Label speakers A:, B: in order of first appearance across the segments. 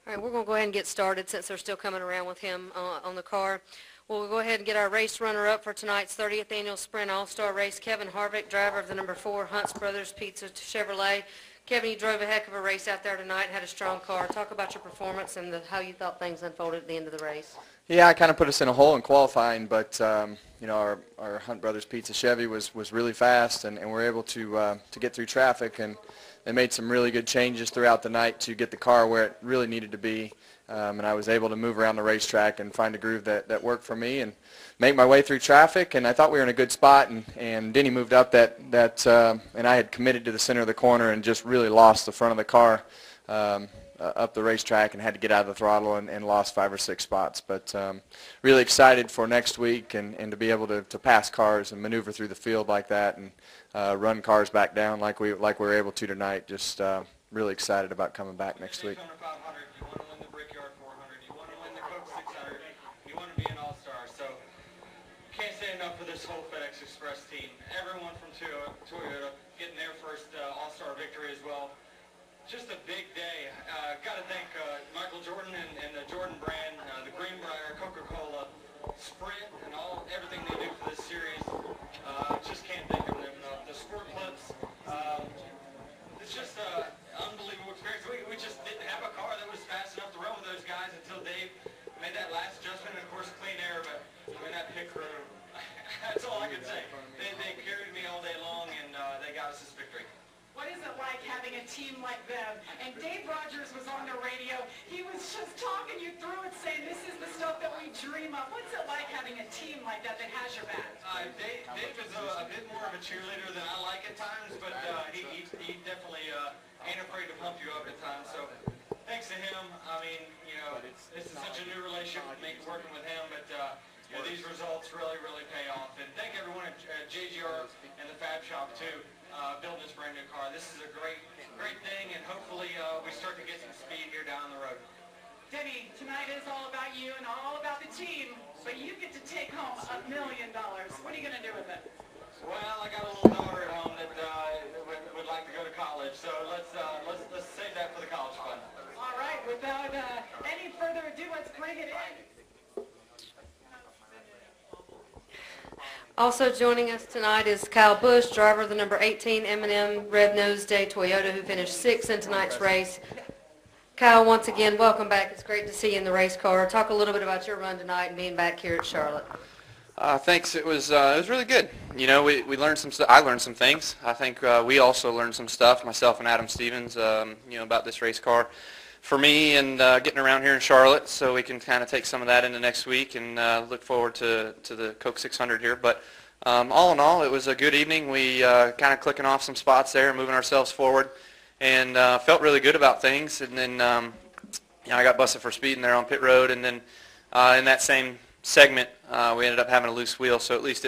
A: All right, we're going to go ahead and get started since they're still coming around with him on the car. We'll go ahead and get our race runner-up for tonight's 30th Annual Sprint All-Star Race, Kevin Harvick, driver of the number 4 Hunts Brothers Pizza Chevrolet. Kevin, you drove a heck of a race out there tonight, had a strong car. Talk about your performance and how you thought things unfolded at the end of the race.
B: Yeah, I kind of put us in a hole in qualifying, but you know, our Hunt Brothers Pizza Chevy was really fast, and we're able to get through traffic, and they made some really good changes throughout the night to get the car where it really needed to be, and I was able to move around the racetrack and find a groove that worked for me and make my way through traffic. And I thought we were in a good spot, and Denny moved up and I had committed to the center of the corner and just really lost the front of the car up the racetrack and had to get out of the throttle and lost 5 or 6 spots. But really excited for next week and to be able to pass cars and maneuver through the field like that and run cars back down like we were able to tonight. Just really excited about coming back next week.
C: You want to win the Brickyard 400. You want to win the Coke 600. You want to be an all-star. So can't say enough for this whole FedEx Express team. Everyone from Toyota getting their first all-star victory as well. Just a big day. Got to thank Michael Jordan and the Jordan brand, the Greenbrier, Coca-Cola, Sprint, and everything they do for this series. Just can't thank them enough. The sport clips. It's just an unbelievable experience. We just didn't have a car that was fast enough to run with those guys until Dave made that last adjustment. And of course, clean air, but I mean, that pit crew. That's all I can say. They carried me all day long, and they got us this victory.
D: What is it like having a team like them? And Dave Rogers was on the radio. He was just talking you through it, saying this is the stuff that we dream of. What's it like having a team like that that has your back?
C: Dave is a bit more of a cheerleader than I like at times, but he definitely ain't afraid to pump you up at times. So thanks to him. I mean, you know, this is such a new relationship with me working with him, but you know, these results really pay off. And thank everyone at JGR and the Fab Shop too. Building this brand new car. This is a great thing, and hopefully we start to get some speed here down the road.
D: Denny, tonight is all about you and all about the team, but you get to take home $1 million. What are you going to do with it?
C: Well, I got a little daughter at home that would like to go to college, so let's save that for the college fund.
D: All right, without any further ado, let's bring it in.
A: Also joining us tonight is Kyle Busch, driver of the number 18 M&M Red Nose Day Toyota, who finished 6th in tonight's race. Kyle, once again, welcome back. It's great to see you in the race car. Talk a little bit about your run tonight and being back here at Charlotte.
E: Thanks. It was really good. You know, we learned some stuff. I learned some things. I think we also learned some stuff, myself and Adam Stevens, you know, about this race car. For me and getting around here in Charlotte, so we can kind of take some of that into next week and look forward to the Coke 600 here. But all in all, it was a good evening. We kind of clicking off some spots there, moving ourselves forward, and felt really good about things. And then you know, I got busted for speeding there on pit road, and then in that same segment, we ended up having a loose wheel. So at least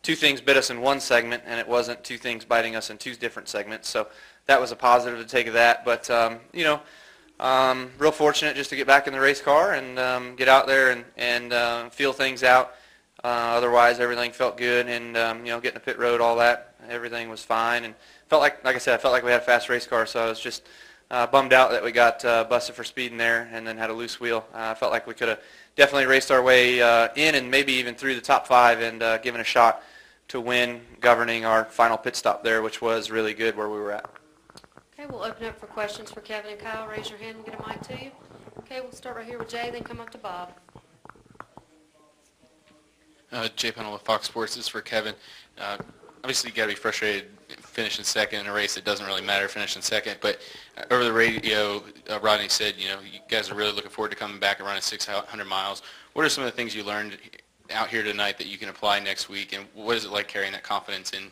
E: two things bit us in one segment, and it wasn't 2 things biting us in 2 different segments. So that was a positive to take of that. But you know. Real fortunate just to get back in the race car and get out there and feel things out. Otherwise, everything felt good, and you know, getting to pit road, all that, everything was fine. And felt like I said, I felt like we had a fast race car. So I was just bummed out that we got busted for speeding there and then had a loose wheel. I felt like we could have definitely raced our way in and maybe even through the top 5 and given a shot to win, governing our final pit stop there, which was really good where we were at.
A: Okay, we'll open up for questions for Kevin and Kyle. Raise your hand and get a mic to you. Okay, we'll start right here with Jay, then come up to Bob.
F: Jay Pennell with Fox Sports. This is for Kevin. Obviously, you got to be frustrated finishing second in a race. It doesn't really matter finishing second. But over the radio, Rodney said, you know, you guys are really looking forward to coming back and running 600 miles. What are some of the things you learned out here tonight that you can apply next week? And what is it like carrying that confidence into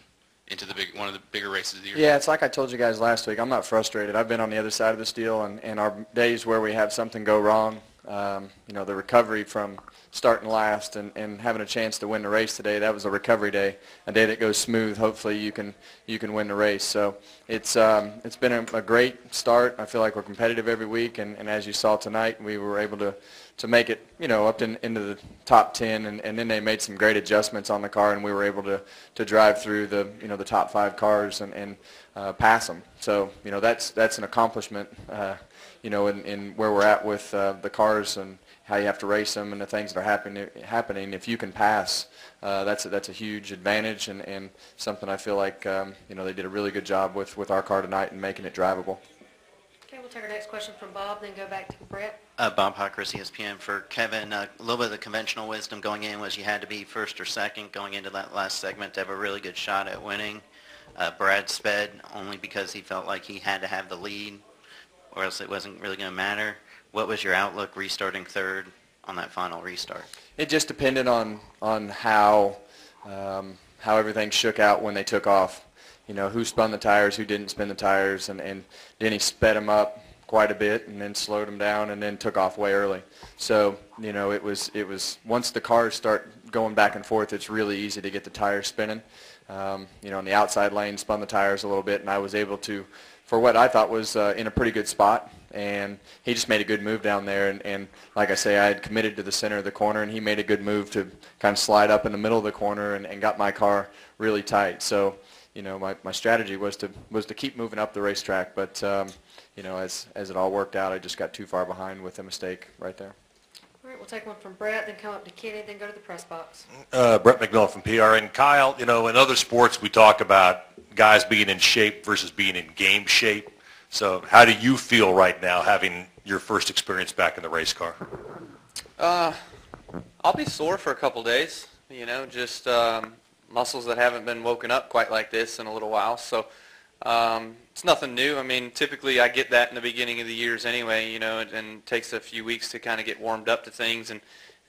F: one of the bigger races of the year?
B: Yeah, it's like I told you guys last week. I'm not frustrated. I've been on the other side of this deal, and our days where we have something go wrong, you know, the recovery from starting last and having a chance to win the race today, that was a recovery day, a day that goes smooth. Hopefully you can win the race. So it's been a great start. I feel like we're competitive every week, and as you saw tonight, we were able to make it, you know, up into the top 10, and then they made some great adjustments on the car, and we were able to drive through the, you know, the top 5 cars and pass them. So, you know, that's an accomplishment in where we're at with the cars and how you have to race them and the things that are happening, if you can pass, that's a huge advantage and something I feel like they did a really good job with our car tonight and making it drivable.
A: Okay, we'll take our next question from Bob, then go back to Brett.
G: Bob Hockers, ESPN. For Kevin, a little bit of the conventional wisdom going in was you had to be first or second going into that last segment to have a really good shot at winning. Brad sped only because he felt like he had to have the lead or else it wasn't really going to matter. What was your outlook restarting third on that final restart? It
B: just depended on how everything shook out when they took off. Who spun the tires, who didn't spin the tires, and Denny sped them up quite a bit and then slowed them down and then took off way early. So, it was once the cars start going back and forth, it's really easy to get the tires spinning. On the outside lane, spun the tires a little bit, and I was able to, for what I thought was in a pretty good spot, and he just made a good move down there, and like I say, I had committed to the center of the corner, and he made a good move to kind of slide up in the middle of the corner and got my car really tight. So, my strategy was to keep moving up the racetrack, but as it all worked out, I just got too far behind with a mistake right there.
A: All right, we'll take one from Brett, then come up to Kenny, then go to the press box.
H: Brett McMillan from PRN. Kyle, in other sports we talk about guys being in shape versus being in game shape. So how do you feel right now having your first experience back in the race car?
E: I'll be sore for a couple days, just muscles that haven't been woken up quite like this in a little while. So it's nothing new. I mean, typically I get that in the beginning of the years anyway, and it takes a few weeks to kind of get warmed up to things and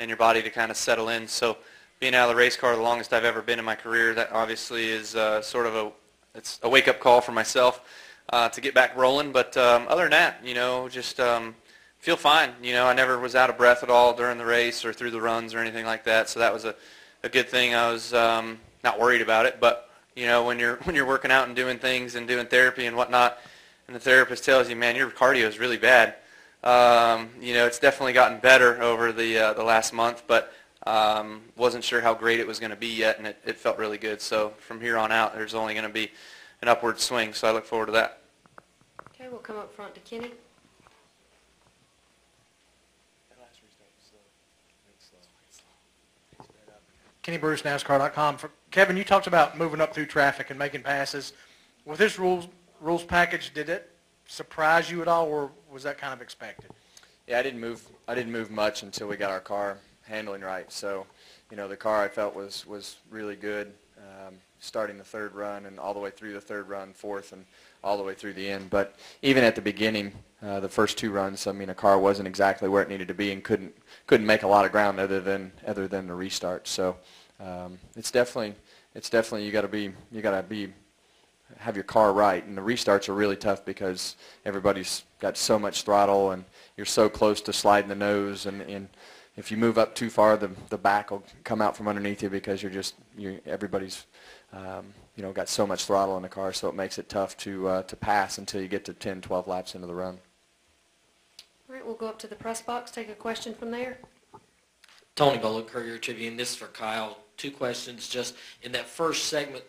E: your body to kind of settle in. So being out of the race car the longest I've ever been in my career, that obviously is sort of it's a wake-up call for myself to get back rolling. But other than that, just feel fine. I never was out of breath at all during the race or through the runs or anything like that. So that was a good thing. I was not worried about it, but when you're working out and doing things and doing therapy and whatnot, and the therapist tells you, man, your cardio is really bad. It's definitely gotten better over the last month, but wasn't sure how great it was going to be yet, and it felt really good. So from here on out, there's only going to be an upward swing. So I look forward to that.
A: Okay, we'll come up front to Kenny.
I: Kenny Bruce, NASCAR.com. For Kevin, you talked about moving up through traffic and making passes. With this rules package, did it surprise you at all, or was that kind of expected?
B: Yeah, I didn't move much until we got our car handling right. So, the car I felt was really good, starting the third run and all the way through the third run, fourth, and all the way through the end. But even at the beginning, the first two runs, a car wasn't exactly where it needed to be and couldn't make a lot of ground other than the restart. So. It's definitely you got to have your car right, and the restarts are really tough because everybody's got so much throttle and you're so close to sliding the nose, and if you move up too far, the back will come out from underneath you because everybody's got so much throttle in the car, so it makes it tough to pass until you get to 10, 12 laps into the run.
A: All right, we'll go up to the press box, take a question from there.
J: Tony Bullock, Courier Tribune. This is for Kyle. 2 questions. Just in that first segment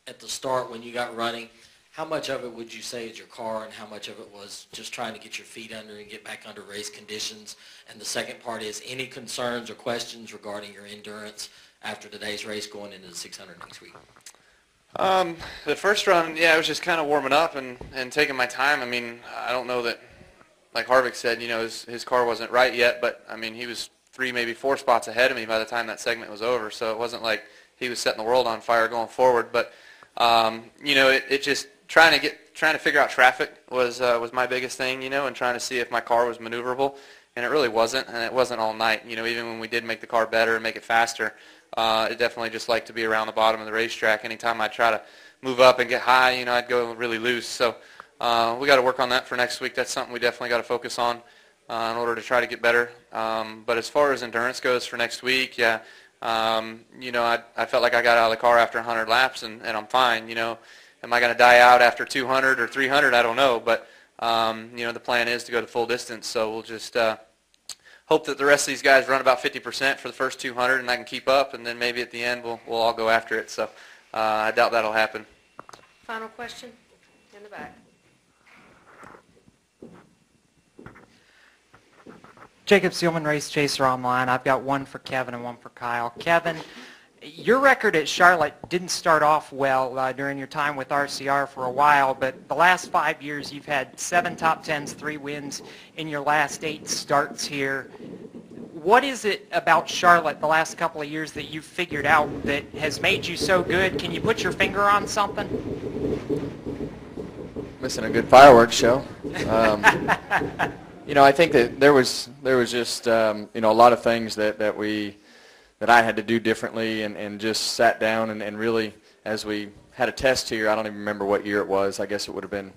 J: at the start when you got running, how much of it would you say is your car and how much of it was just trying to get your feet under and get back under race conditions? And the second part is any concerns or questions regarding your endurance after today's race going into the 600 next week?
E: The first run, it was just kind of warming up and taking my time. I mean, I don't know that, like Harvick said, his car wasn't right yet, but, he was 3, maybe 4 spots ahead of me by the time that segment was over. So it wasn't like he was setting the world on fire going forward. But it just trying to figure out traffic was my biggest thing, and trying to see if my car was maneuverable, and it really wasn't, and it wasn't all night. Even when we did make the car better and make it faster, it definitely just liked to be around the bottom of the racetrack. Anytime I try to move up and get high, I'd go really loose. So we got to work on that for next week. That's something we definitely got to focus on. In order to try to get better. But as far as endurance goes for next week, I felt like I got out of the car after 100 laps, and I'm fine. Am I going to die out after 200 or 300? I don't know. But, the plan is to go to full distance. So we'll just hope that the rest of these guys run about 50% for the first 200, and I can keep up, and then maybe at the end we'll all go after it. So I doubt that'll happen.
A: Final question in the back.
K: Jacob Seelman, Race Chaser Online. I've got one for Kevin and one for Kyle. Kevin, your record at Charlotte didn't start off well during your time with RCR for a while, but the last 5 years you've had 7 top 10s, 3 wins in your last 8 starts here. What is it about Charlotte the last couple of years that you've figured out that has made you so good? Can you put your finger on something?
B: Missing a good fireworks show. You know, I think that there was just you know, a lot of things that I had to do differently, and just sat down and really, as we had a test here, I don't even remember what year it was. I guess it would have been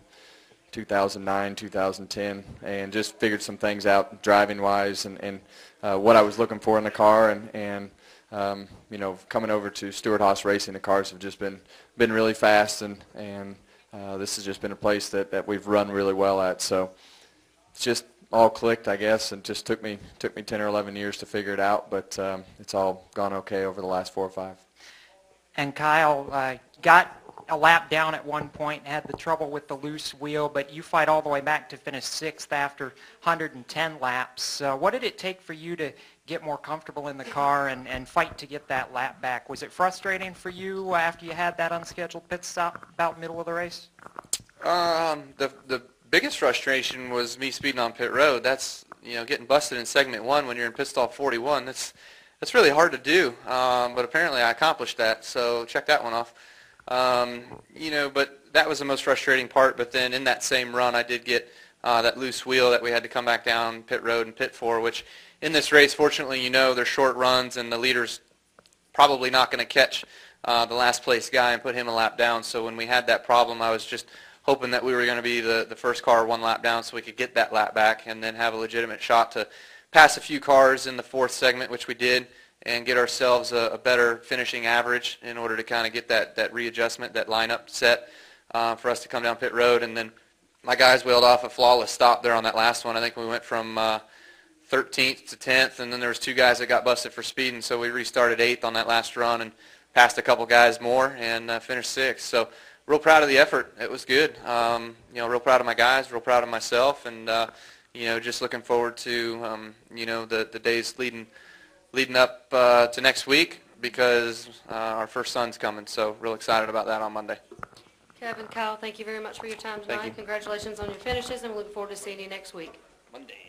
B: 2009, 2010, and just figured some things out driving wise, and what I was looking for in the car, and you know, coming over to Stewart Haas Racing, the cars have just been really fast, and this has just been a place that we've run really well at. So it's just all clicked, I guess, and just took me 10 or 11 years to figure it out, but it's all gone okay over the last 4 or 5.
K: And Kyle got a lap down at one point, had the trouble with the loose wheel, but you fight all the way back to finish 6th after 110 laps. What did it take for you to get more comfortable in the car and fight to get that lap back? Was it frustrating for you after you had that unscheduled pit stop about middle of the race?
E: The biggest frustration was me speeding on pit road. That's, you know, getting busted in segment 1 when you're in pit stall 41. That's really hard to do, but apparently I accomplished that, so check that one off. You know, but that was the most frustrating part. But then in that same run, I did get that loose wheel that we had to come back down pit road and pit for, which in this race, fortunately, you know, they're short runs, and the leader's probably not going to catch the last place guy and put him a lap down. So when we had that problem, I was just hoping that we were going to be the first car 1 lap down so we could get that lap back and then have a legitimate shot to pass a few cars in the 4th segment, which we did, and get ourselves a better finishing average in order to kind of get that readjustment, that lineup set for us to come down pit road. And then my guys wheeled off a flawless stop there on that last one. I think we went from 13th to 10th, and then there was 2 guys that got busted for speeding, so we restarted 8th on that last run and passed a couple guys more and finished 6th. So real proud of the effort. It was good. You know, real proud of my guys, real proud of myself, and you know, just looking forward to you know, the days leading up to next week, because our first son's coming. So real excited about that on Monday.
A: Kevin, Kyle, thank you very much for your time tonight.
E: you.
A: Congratulations on your finishes, and we look forward to seeing you next week.
E: Monday.